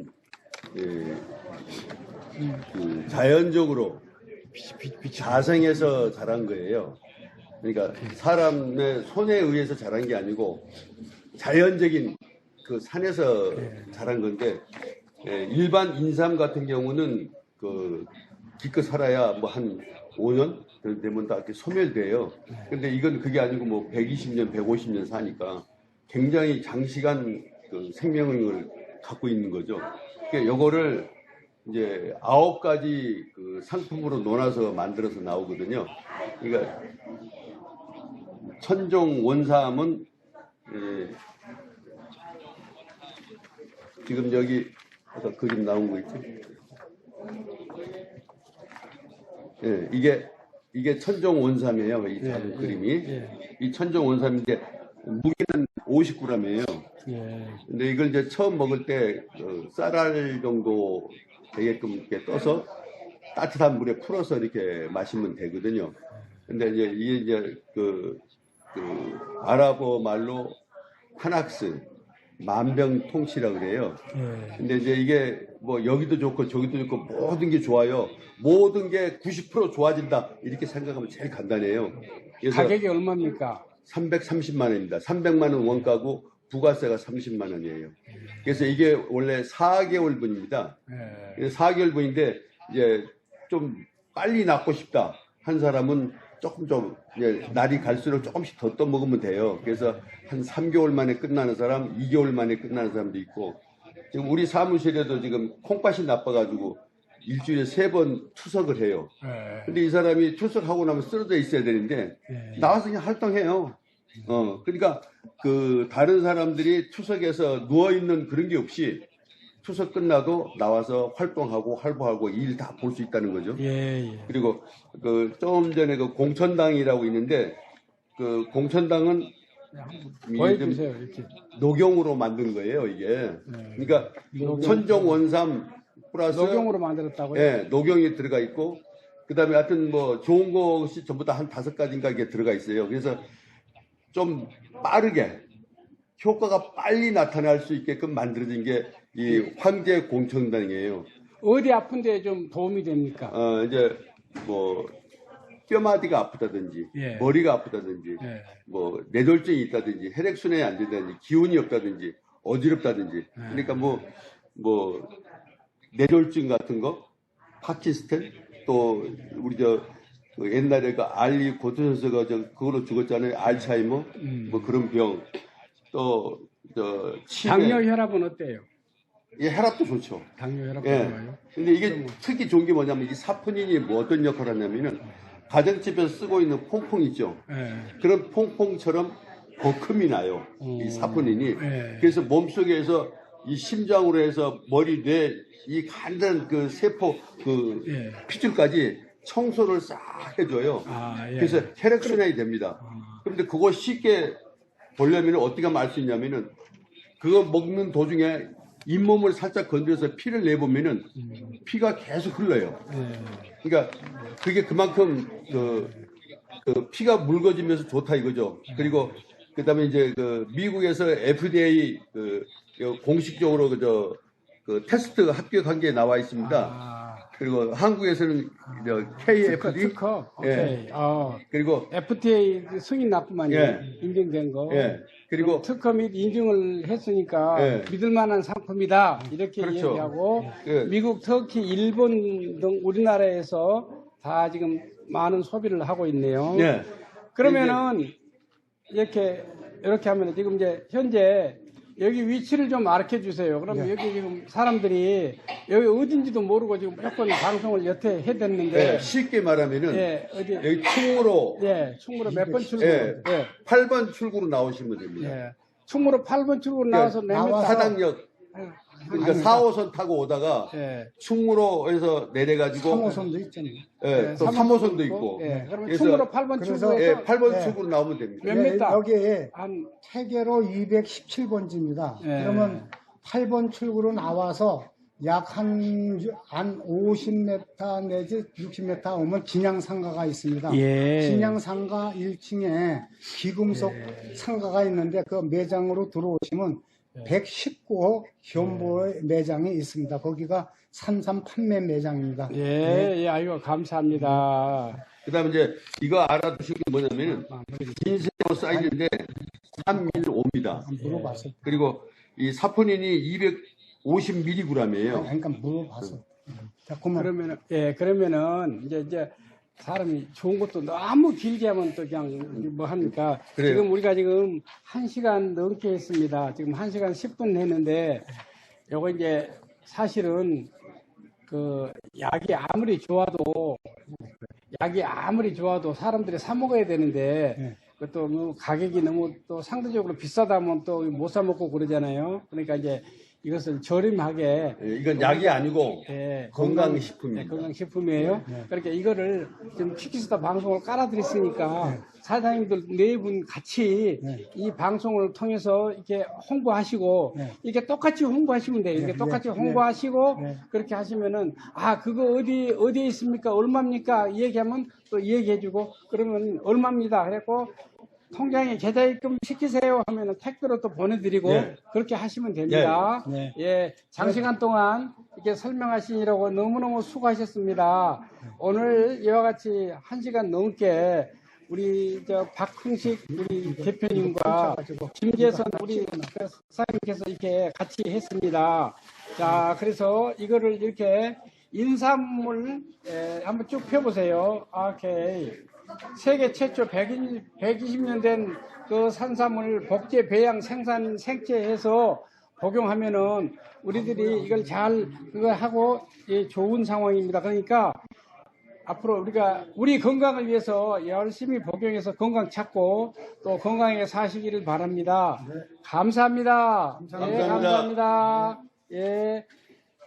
Speaker 4: 그 자연적으로 자생해서 자란 거예요. 그러니까 사람의 손에 의해서 자란 게 아니고 자연적인 그 산에서 자란 건데, 일반 인삼 같은 경우는 그 기껏 살아야 뭐 한 5년 되면 다 이렇게 소멸돼요. 근데 이건 그게 아니고 뭐 120년, 150년 사니까 굉장히 장시간 그 생명을 갖고 있는 거죠. 그러니까 요거를 이제 9가지 그 상품으로 논아서 만들어서 나오거든요. 그러니까 천정 원삼은 지금 여기 아까 그림 나온 거 있죠? 예, 이게 천정 원삼이에요. 이 작은 그림이. 이 천정 원삼인데 무게는 50g이에요. 근데 이걸 이제 처음 먹을 때 쌀알 정도 되게끔 이렇게 떠서 따뜻한 물에 풀어서 이렇게 마시면 되거든요. 근데 이제 이게 그 아랍어 말로 파낙스, 만병통치라고 그래요. 근데 이제 이게 뭐 여기도 좋고 저기도 좋고 모든 게 좋아요. 모든 게 90% 좋아진다. 이렇게 생각하면 제일 간단해요. 그래서
Speaker 1: 가격이 얼마입니까?
Speaker 4: 330만 원입니다. 300만 원 원가고 부가세가 30만 원이에요. 그래서 이게 원래 4개월분입니다. 4개월분인데 이제 좀 빨리 낫고 싶다 한 사람은 조금 좀 이제 날이 갈수록 조금씩 더 떠먹으면 돼요. 그래서 한 3개월 만에 끝나는 사람, 2개월 만에 끝나는 사람도 있고, 지금 우리 사무실에도 지금 콩팥이 나빠가지고 일주일에 3번 투석을 해요. 근데 이 사람이 투석하고 나면 쓰러져 있어야 되는데 나와서 그냥 활동해요. 그러니까 그 다른 사람들이 투석에서 누워 있는 그런 게 없이 투석 끝나도 나와서 활동하고 활보하고 일 다 볼 수 있다는 거죠. 그리고 그 좀 전에 그 공천당이라고 있는데, 그 공천당은
Speaker 1: 보여주세요. 이렇게.
Speaker 4: 녹용으로 만든 거예요, 이게. 그러니까 천정 원삼 플러스
Speaker 1: 녹용으로 만들었다고요?
Speaker 4: 예, 녹용이 들어가 있고, 그다음에 하여튼 뭐 좋은 것이 전부 다 한 5가지인가 이게 들어가 있어요. 그래서 좀 빠르게 효과가 빨리 나타날 수 있게끔 만들어진 게 이 황제 공천당이에요.
Speaker 1: 어디 아픈데 좀 도움이 됩니까?
Speaker 4: 이제 뭐 뼈마디가 아프다든지
Speaker 1: 예.
Speaker 4: 머리가 아프다든지
Speaker 1: 예.
Speaker 4: 뭐 뇌졸중이 있다든지 혈액순환이 안 된다든지 기운이 없다든지 어지럽다든지 그러니까 뭐 뇌졸중 같은 거 파킨스턴 또 우리 그 옛날에 그 알리 고토 선수가 그걸로 죽었잖아요. 알츠하이머 뭐 그런 병 또 치매
Speaker 1: 당뇨 혈압은 어때요?
Speaker 4: 예, 혈압도 좋죠.
Speaker 1: 당뇨 혈압도
Speaker 4: 예.
Speaker 1: 좋아요?
Speaker 4: 근데 이게 특히 좋은 게 뭐냐면 이 사포닌이 뭐 어떤 역할을 하냐면은 가정집에서 쓰고 있는 퐁퐁 있죠.
Speaker 1: 예.
Speaker 4: 그런 퐁퐁처럼 거품이 나요. 이 사포닌이.
Speaker 1: 예.
Speaker 4: 그래서 몸속에서 이 심장으로 해서 머리, 뇌, 이 간단 그 세포, 그
Speaker 1: 예.
Speaker 4: 피줄까지 청소를 싹 해줘요.
Speaker 1: 아, 예.
Speaker 4: 그래서 혈액순환이 됩니다. 그런데 그거 쉽게 보려면 어떻게 하면 알 수 있냐면은 그거 먹는 도중에 잇몸을 살짝 건드려서 피를 내보면은 피가 계속 흘러요. 그러니까 그게 그만큼 그 피가 묽어지면서 좋다 이거죠. 그리고 그다음에 이제 그 미국에서 FDA 공식적으로 그 테스트 합격한 게 나와 있습니다.
Speaker 1: 아,
Speaker 4: 그리고 한국에서는 KFD
Speaker 1: 특허. 오케이.
Speaker 4: 예. 그리고
Speaker 1: FTA 승인 납부만
Speaker 4: 예.
Speaker 1: 인증된 거.
Speaker 4: 예. 그리고
Speaker 1: 특허 및 인증을 했으니까
Speaker 4: 예.
Speaker 1: 믿을만한 상품이다 이렇게
Speaker 4: 그렇죠.
Speaker 1: 얘기하고
Speaker 4: 예.
Speaker 1: 미국, 터키, 일본 등 우리나라에서 다 지금 많은 소비를 하고 있네요.
Speaker 4: 예.
Speaker 1: 그러면은 이렇게 하면 지금 이제 현재 여기 위치를 좀 알려 주세요. 그러면 여기 지금 사람들이 여기 어딘지도 모르고 지금 무조건 방송을 여태 해댔는데
Speaker 4: 예, 쉽게 말하면은
Speaker 1: 예, 어디
Speaker 4: 여기 충무로
Speaker 1: 예, 충무로 몇 번 출구?
Speaker 4: 예,
Speaker 1: 예.
Speaker 4: 8번 출구로 나오시면 됩니다.
Speaker 1: 예. 충무로 8번 출구로 나와서
Speaker 3: 나와서
Speaker 1: 내면
Speaker 4: 사당역 그러니까 4호선 타고 오다가
Speaker 1: 예.
Speaker 4: 충무로에서 내려가지고
Speaker 3: 3호선도 있잖아요.
Speaker 4: 예, 또 3호선도 있고
Speaker 1: 예. 그러면
Speaker 4: 그래서
Speaker 1: 충무로 8번
Speaker 3: 그래서
Speaker 1: 출구에서
Speaker 4: 예, 8번
Speaker 3: 예.
Speaker 4: 출구로 나오면 됩니다.
Speaker 1: 몇 미터?
Speaker 3: 여기에
Speaker 1: 한
Speaker 3: 체계로 217번지입니다.
Speaker 1: 예.
Speaker 3: 그러면 8번 출구로 나와서 약 한 50m 내지 60m 오면 진양상가가 있습니다.
Speaker 1: 예.
Speaker 3: 진양상가 1층에 기금속 상가가 있는데 그 매장으로 들어오시면 119호 현보의 매장이 있습니다. 거기가 산삼 판매 매장입니다.
Speaker 1: 예, 예, 아이고 감사합니다.
Speaker 4: 그다음에 이제 이거 알아두실 게 뭐냐면은 진세모 사이즈인데 315입니다.
Speaker 3: 물어봤어요.
Speaker 4: 그리고 이 사포닌이 250mg이에요.
Speaker 3: 그러니까 물어봤어. 자, 그러면
Speaker 1: 그러면은 이제 사람이 좋은 것도 너무 길게 하면 또 그냥 뭐 합니까?
Speaker 4: 그래요.
Speaker 1: 지금 우리가 지금 1시간 넘게 했습니다. 지금 1시간 10분 했는데 요거 이제 사실은 그 약이 아무리 좋아도 사람들이 사 먹어야 되는데 그것도 뭐 가격이 너무 또 상대적으로 비싸다면 또 못 사 먹고 그러잖아요. 그러니까 이제 이것을 저렴하게
Speaker 4: 예, 이건 약이 아니고
Speaker 1: 예,
Speaker 4: 건강식품입니다.
Speaker 1: 건강식품이에요. 그러니까 이거를 지금 키키스타 방송을 깔아드렸으니까 사장님들 네 분 같이 이 방송을 통해서 이렇게 홍보하시고 이렇게 똑같이 홍보하시면 돼요. 이렇게 똑같이 홍보하시고 그렇게 하시면은 그거 어디에 있습니까? 얼마입니까? 얘기하면 또 얘기해주고 그러면 얼마입니다. 그래갖고 통장에 계좌입금 시키세요 하면은 택배로 또 보내드리고 그렇게 하시면 됩니다. 예, 장시간 동안 이렇게 설명하시느라고 너무너무 수고하셨습니다. 오늘 이와 같이 1시간 넘게 우리 박흥식 우리 대표님과 김재선 우리 사장님께서 이렇게 같이 했습니다. 자, 그래서 이거를 이렇게 인삼을 한번 쭉 펴보세요. 오케이. 세계 최초 120년 된 그 산삼을 복제, 배양, 생산, 생채해서 복용하면은 우리들이 이걸 잘 그거 하고 좋은 상황입니다. 그러니까 앞으로 우리 건강을 위해서 열심히 복용해서 건강 찾고 또 건강하게 사시기를 바랍니다. 감사합니다.
Speaker 4: 감사합니다.
Speaker 1: 예, 감사합니다. 예,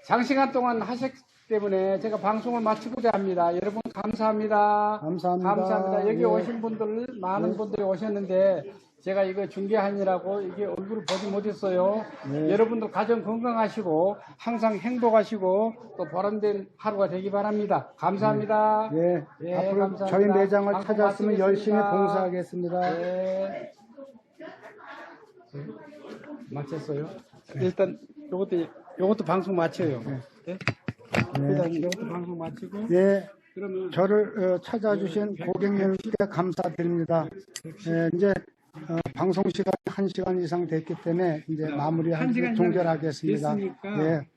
Speaker 1: 장시간 동안 하셨기 때문에 제가 방송을 마치고자 합니다. 여러분 감사합니다.
Speaker 3: 감사합니다.
Speaker 1: 여기
Speaker 3: 예.
Speaker 1: 오신 분들 많은 분들이 오셨는데 제가 이거 중계하느라고 이게 얼굴을 보지 못했어요. 여러분들 가정 건강하시고 항상 행복하시고 또 보람된 하루가 되기 바랍니다. 감사합니다.
Speaker 3: 예,
Speaker 1: 예,
Speaker 3: 앞으로
Speaker 1: 감사합니다.
Speaker 3: 저희 매장을
Speaker 1: 방송
Speaker 3: 찾았으면 열심히
Speaker 1: 마치겠습니다.
Speaker 3: 봉사하겠습니다.
Speaker 1: 예. 마쳤어요. 일단 요것도 방송 마쳐요. 예? 그다음에 이것도 방송 마치고
Speaker 3: 예,
Speaker 1: 그러면
Speaker 3: 저를 찾아주신 고객님께 감사드립니다. 예, 이제 방송 시간 1시간 이상 됐기 때문에 이제 마무리하기 종결하겠습니다.
Speaker 1: 됐으니까
Speaker 3: 예.